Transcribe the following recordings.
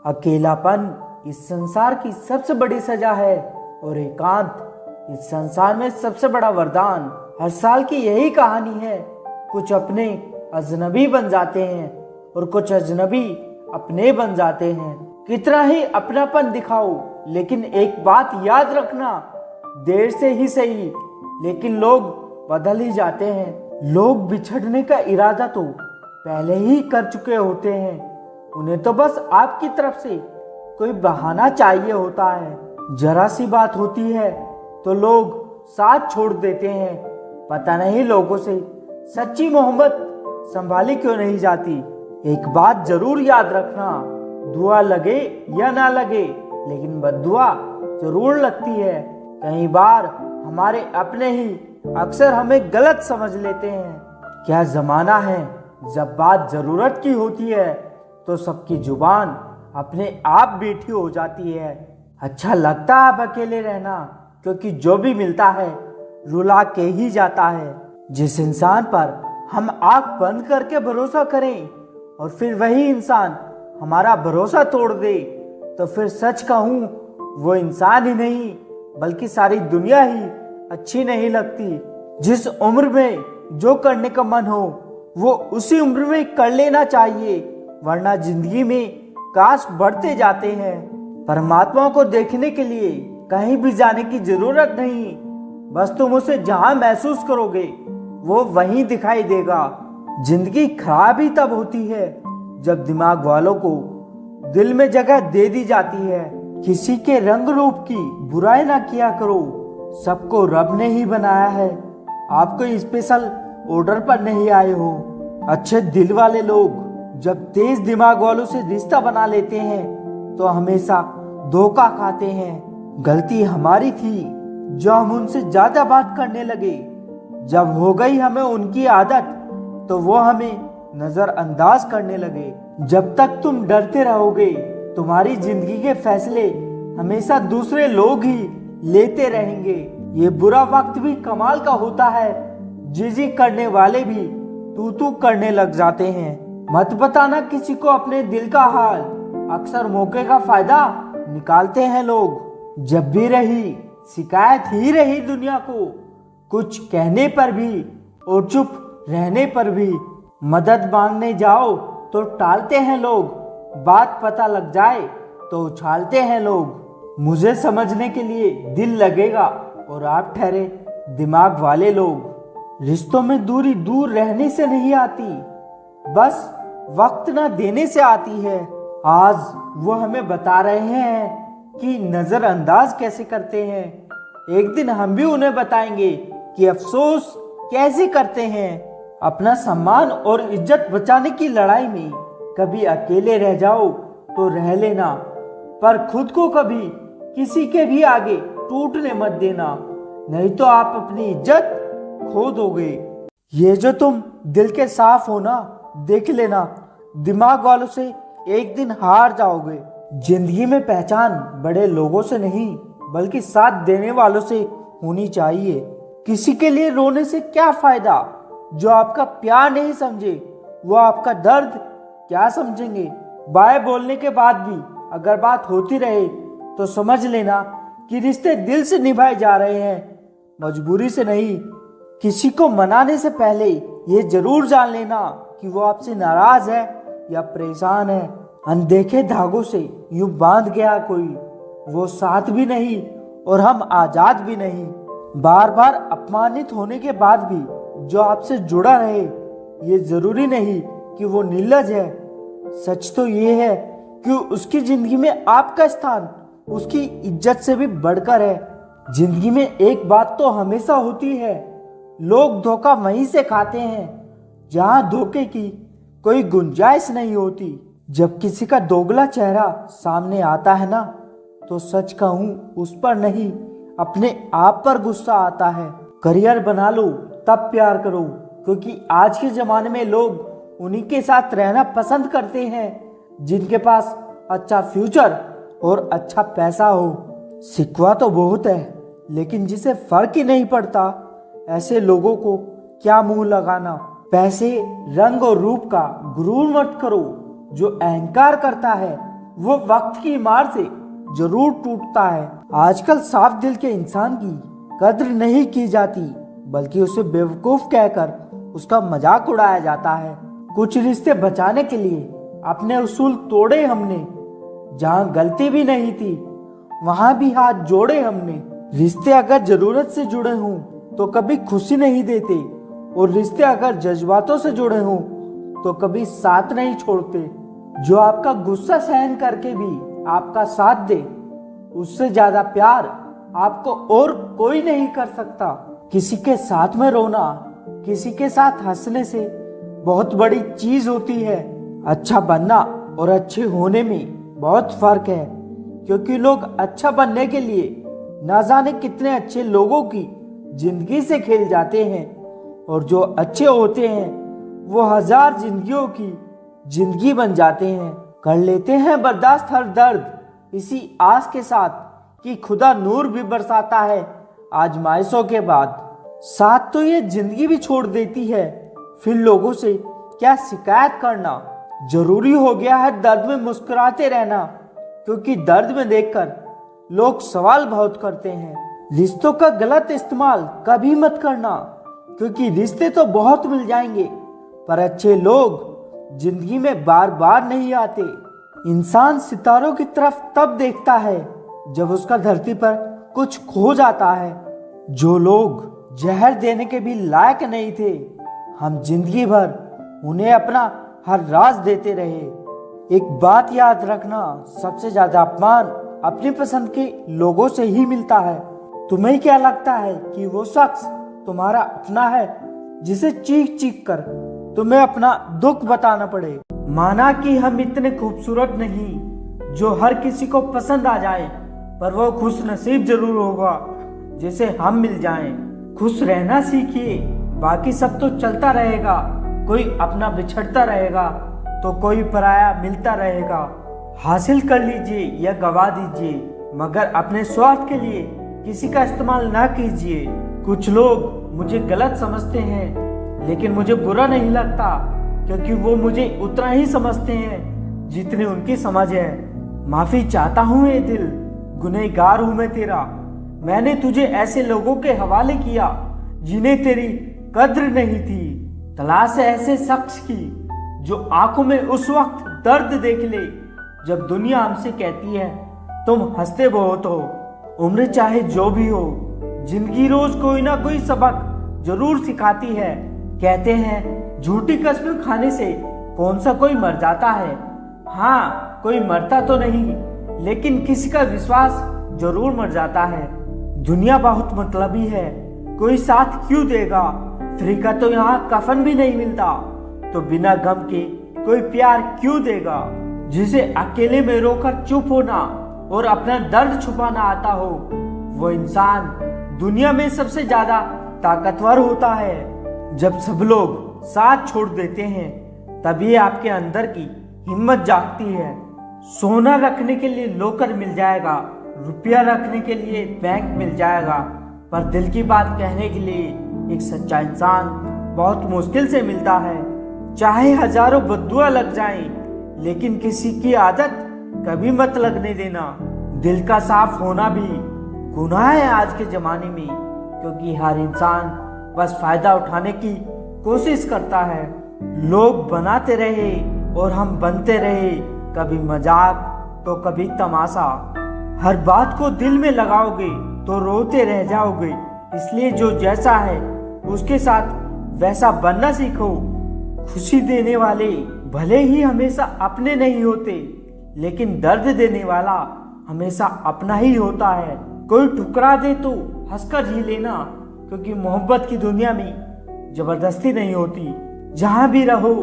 अकेलापन इस संसार की सबसे बड़ी सजा है और एकांत इस संसार में सबसे बड़ा वरदान। हर साल की यही कहानी है। कुछ अपने अजनबी बन जाते हैं और कुछ अजनबी अपने बन जाते हैं। कितना ही अपनापन दिखाओ, लेकिन एक बात याद रखना, देर से ही सही लेकिन लोग बदल ही जाते हैं। लोग बिछड़ने का इरादा तो पहले ही कर चुके होते हैं। उन्हें तो बस आपकी तरफ से कोई बहाना चाहिए होता है। जरा सी बात होती है तो लोग साथ छोड़ देते हैं। पता नहीं लोगों से सच्ची मोहब्बत संभाली क्यों नहीं जाती। एक बात जरूर याद रखना, दुआ लगे या ना लगे लेकिन बद्दुआ जरूर लगती है। कई बार हमारे अपने ही अक्सर हमें गलत समझ लेते हैं। क्या जमाना है, जब बात जरूरत की होती है तो सबकी जुबान अपने आप मीठी हो जाती है। अच्छा लगता है अब अकेले रहना, क्योंकि जो भी मिलता है रुला के ही जाता है। जिस इंसान पर हम आंख बंद करके भरोसा करें और फिर वही इंसान हमारा भरोसा तोड़ दे, तो फिर सच कहूँ वो इंसान ही नहीं बल्कि सारी दुनिया ही अच्छी नहीं लगती। जिस उम्र में जो करने का मन हो वो उसी उम्र में कर लेना चाहिए, वरना जिंदगी में काश बढ़ते जाते हैं। परमात्मा को देखने के लिए कहीं भी जाने की जरूरत नहीं, बस तुम उसे जहां महसूस करोगे वो वहीं दिखाई देगा। जिंदगी खराब ही तब होती है जब दिमाग वालों को दिल में जगह दे दी जाती है। किसी के रंग रूप की बुराई ना किया करो, सबको रब ने ही बनाया है। आप कोई स्पेशल ऑर्डर पर नहीं आए हो। अच्छे दिल वाले लोग जब तेज दिमाग वालों से रिश्ता बना लेते हैं तो हमेशा धोखा खाते हैं। गलती हमारी थी जो हम उनसे ज्यादा बात करने लगे। जब हो गई हमें उनकी आदत तो वो हमें नजरअंदाज करने लगे। जब तक तुम डरते रहोगे तुम्हारी जिंदगी के फैसले हमेशा दूसरे लोग ही लेते रहेंगे। ये बुरा वक्त भी कमाल का होता है, जी करने वाले भी तू करने लग जाते हैं। मत बताना किसी को अपने दिल का हाल, अक्सर मौके का फायदा निकालते हैं लोग। जब भी रही शिकायत ही रही दुनिया को, कुछ कहने पर भी और चुप रहने पर भी। मदद मांगने जाओ तो टालते हैं लोग, बात पता लग जाए तो उछालते हैं लोग। मुझे समझने के लिए दिल लगेगा और आप ठहरे दिमाग वाले लोग। रिश्तों में दूरी दूर रहने से नहीं आती, बस वक्त ना देने से आती है। आज वो हमें बता रहे हैं कि नजरअंदाज कैसे करते हैं। एक दिन हम भी उन्हें बताएंगे कि अफसोस कैसे करते हैं। अपना सम्मान और इज्जत बचाने की लड़ाई में कभी अकेले रह जाओ तो रह लेना, पर खुद को कभी किसी के भी आगे टूटने मत देना, नहीं तो आप अपनी इज्जत खो दोगे। ये जो तुम दिल के साफ हो ना, देख लेना दिमाग वालों से एक दिन हार जाओगे। जिंदगी में पहचान बड़े लोगों से नहीं बल्कि साथ देने वालों से होनी चाहिए। किसी के लिए रोने से क्या फायदा, जो आपका प्यार नहीं समझे वो आपका दर्द क्या समझेंगे। बाय बोलने के बाद भी अगर बात होती रहे तो समझ लेना कि रिश्ते दिल से निभाए जा रहे हैं, मजबूरी से नहीं। किसी को मनाने से पहले ये जरूर जान लेना कि वो आपसे नाराज है या परेशान है। अनदेखे धागों से यूं बांध गया कोई, वो साथ भी नहीं और हम आजाद भी नहीं। बार बार अपमानित होने के बाद भी जो आपसे जुड़ा रहे, ये जरूरी नहीं कि वो निर्लज है। सच तो ये है कि उसकी जिंदगी में आपका स्थान उसकी इज्जत से भी बढ़कर है। जिंदगी में एक बात तो हमेशा होती है, लोग धोखा वहीं से खाते हैं जहां धोखे की कोई गुंजाइश नहीं होती। जब किसी का दोगला चेहरा सामने आता है ना, तो सच कहूं उस पर नहीं अपने आप पर गुस्सा आता है। करियर बना लो तब प्यार करो, क्योंकि आज के जमाने में लोग उन्हीं के साथ रहना पसंद करते हैं जिनके पास अच्छा फ्यूचर और अच्छा पैसा हो। सिकवा तो बहुत है, लेकिन जिसे फर्क ही नहीं पड़ता, ऐसे लोगों को क्या मुंह लगाना। पैसे, रंग और रूप का गुरूर मत करो। जो अहंकार करता है वो वक्त की मार से जरूर टूटता है। आजकल साफ दिल के इंसान की कद्र नहीं की जाती, बल्कि उसे बेवकूफ कहकर उसका मजाक उड़ाया जाता है। कुछ रिश्ते बचाने के लिए अपने उसूल तोड़े हमने, जहाँ गलती भी नहीं थी वहां भी हाथ जोड़े हमने। रिश्ते अगर जरूरत से जुड़े हों तो kभी खुशी नहीं देते, और रिश्ते अगर जज्बातों से जुड़े हों तो कभी साथ नहीं छोड़ते। जो आपका गुस्सा सहन करके भी आपका साथ दे, उससे ज्यादा प्यार आपको और कोई नहीं कर सकता। किसी के साथ में रोना किसी के साथ हंसने से बहुत बड़ी चीज होती है। अच्छा बनना और अच्छे होने में बहुत फर्क है, क्योंकि लोग अच्छा बनने के लिए ना जाने कितने अच्छे लोगों की जिंदगी से खेल जाते हैं, और जो अच्छे होते हैं वो 1000 जिंदगियों की जिंदगी बन जाते हैं। कर लेते हैं बर्दाश्त हर दर्द इसी आस के साथ कि खुदा नूर भी बरसाता है आजमाइशों के बाद। साथ तो ये जिंदगी भी छोड़ देती है, फिर लोगों से क्या शिकायत करना। जरूरी हो गया है दर्द में मुस्कुराते रहना, क्योंकि दर्द में देखकर लोग सवाल बहुत करते हैं। रिश्तों का गलत इस्तेमाल कभी मत करना, क्योंकि रिश्ते तो बहुत मिल जाएंगे, पर अच्छे लोग जिंदगी में बार बार नहीं आते। इंसान सितारों की तरफ तब देखता है जब उसका धरती पर कुछ खो जाता है। जो लोग जहर देने के भी लायक नहीं थे, हम जिंदगी भर उन्हें अपना हर राज देते रहे। एक बात याद रखना, सबसे ज्यादा अपमान अपनी पसंद के लोगों से ही मिलता है। तुम्हें क्या लगता है कि वो शख्स तुम्हारा अपना है जिसे चीख चीख कर तुम्हें अपना दुख बताना पड़े? माना कि हम इतने खूबसूरत नहीं जो हर किसी को पसंद आ जाए, पर वो खुश नसीब जरूर होगा जिसे हम मिल जाएं। खुश रहना सीखिए, बाकी सब तो चलता रहेगा। कोई अपना बिछड़ता रहेगा तो कोई पराया मिलता रहेगा। हासिल कर लीजिए या गवा दीजिए, मगर अपने स्वार्थ के लिए किसी का इस्तेमाल ना कीजिए। कुछ लोग मुझे गलत समझते हैं, लेकिन मुझे बुरा नहीं लगता, क्योंकि वो मुझे उतना ही समझते हैं जितनी उनकी समझ है। माफी चाहता हूँ ए दिल, गुनहगार हूँ मैं तेरा। मैंने तुझे ऐसे लोगों के हवाले किया जिन्हें तेरी कद्र नहीं थी। तलाश है ऐसे शख्स की जो आंखों में उस वक्त दर्द देख ले जब दुनिया हमसे कहती है तुम हंसते बहुत हो। उम्र चाहे जो भी हो, जिंदगी रोज कोई ना कोई सबक जरूर सिखाती है। कहते हैं झूठी कसम खाने से कौन सा कोई मर जाता है। हाँ, कोई मरता तो नहीं, लेकिन किसी का विश्वास जरूर मर जाता है। दुनिया बहुत मतलबी है, कोई साथ क्यों देगा। फ्री का तो यहाँ कफन भी नहीं मिलता, तो बिना गम के कोई प्यार क्यों देगा। जिसे अकेले में रोकर चुप होना और अपना दर्द छुपाना आता हो, वो इंसान दुनिया में सबसे ज्यादा ताकतवर होता है। जब सब लोग साथ छोड़ देते हैं, तभी आपके अंदर की हिम्मत जागती है। सोना रखने के लिए लोकर मिल जाएगा, रुपया रखने के लिए बैंक मिल जाएगा, पर दिल की बात कहने के लिए एक सच्चा इंसान बहुत मुश्किल से मिलता है। चाहे हजारों बद्दुआ लग जाएं, लेकिन किसी की आदत कभी मत लगने देना। दिल का साफ होना भी गुनाह है आज के जमाने में, क्योंकि हर इंसान बस फायदा उठाने की कोशिश करता है। लोग बनाते रहे और हम बनते रहे, कभी मजाक तो कभी तमाशा। हर बात को दिल में लगाओगे तो रोते रह जाओगे। इसलिए जो जैसा है उसके साथ वैसा बनना सीखो। खुशी देने वाले भले ही हमेशा अपने नहीं होते, लेकिन दर्द देने वाला हमेशा अपना ही होता है। कोई ठुकरा दे तो हंसकर जी लेना, क्योंकि मोहब्बत की दुनिया में जबरदस्ती नहीं होती। जहां भी रहो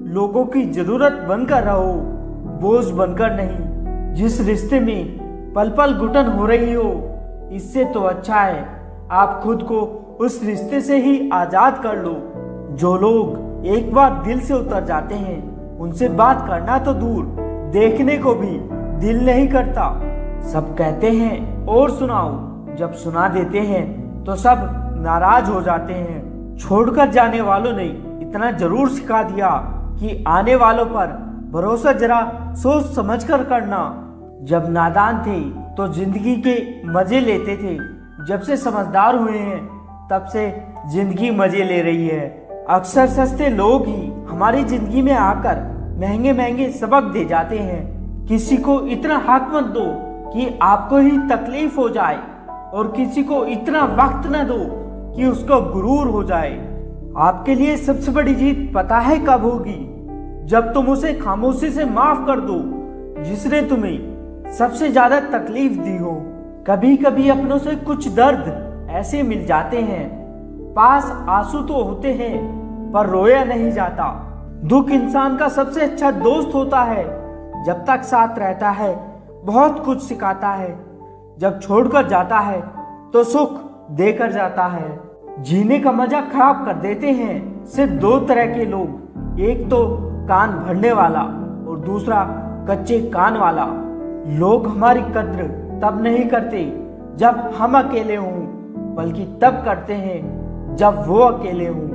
लोगों की जरूरत बनकर रहो, बोझ बनकर नहीं। जिस रिश्ते में पल पल घुटन हो रही हो, इससे तो अच्छा है आप खुद को उस रिश्ते से ही आजाद कर लो। जो लोग एक बार दिल से उतर जाते हैं, उनसे बात करना तो दूर, देखने को भी दिल नहीं करता। सब कहते हैं और सुनाओ, जब सुना देते हैं तो सब नाराज हो जाते हैं। छोड़कर जाने वालों ने इतना जरूर सिखा दिया कि आने वालों पर भरोसा जरा सोच समझ कर करना। जब नादान थे तो जिंदगी के मजे लेते थे, जब से समझदार हुए हैं तब से जिंदगी मजे ले रही है। अक्सर सस्ते लोग ही हमारी जिंदगी में आकर महंगे महंगे सबक दे जाते हैं। किसी को इतना हक मत दो कि आपको ही तकलीफ हो जाए, और किसी को इतना वक्त न दो कि उसको गुरूर हो जाए। आपके लिए सबसे बड़ी जीत पता है कब होगी? जब तुम उसे खामोशी से माफ कर दो जिसने तुम्हें सबसे ज्यादा तकलीफ दी हो। कभी कभी अपनों से कुछ दर्द ऐसे मिल जाते हैं, पास आंसू तो होते हैं पर रोया नहीं जाता। दुख इंसान का सबसे अच्छा दोस्त होता है, जब तक साथ रहता है बहुत कुछ सिखाता है, जब छोड़कर जाता है तो सुख देकर जाता है। जीने का मजा खराब कर देते हैं सिर्फ दो तरह के लोग, एक तो कान भरने वाला और दूसरा कच्चे कान वाला। लोग हमारी कद्र तब नहीं करते जब हम अकेले हों, बल्कि तब करते हैं जब वो अकेले हों।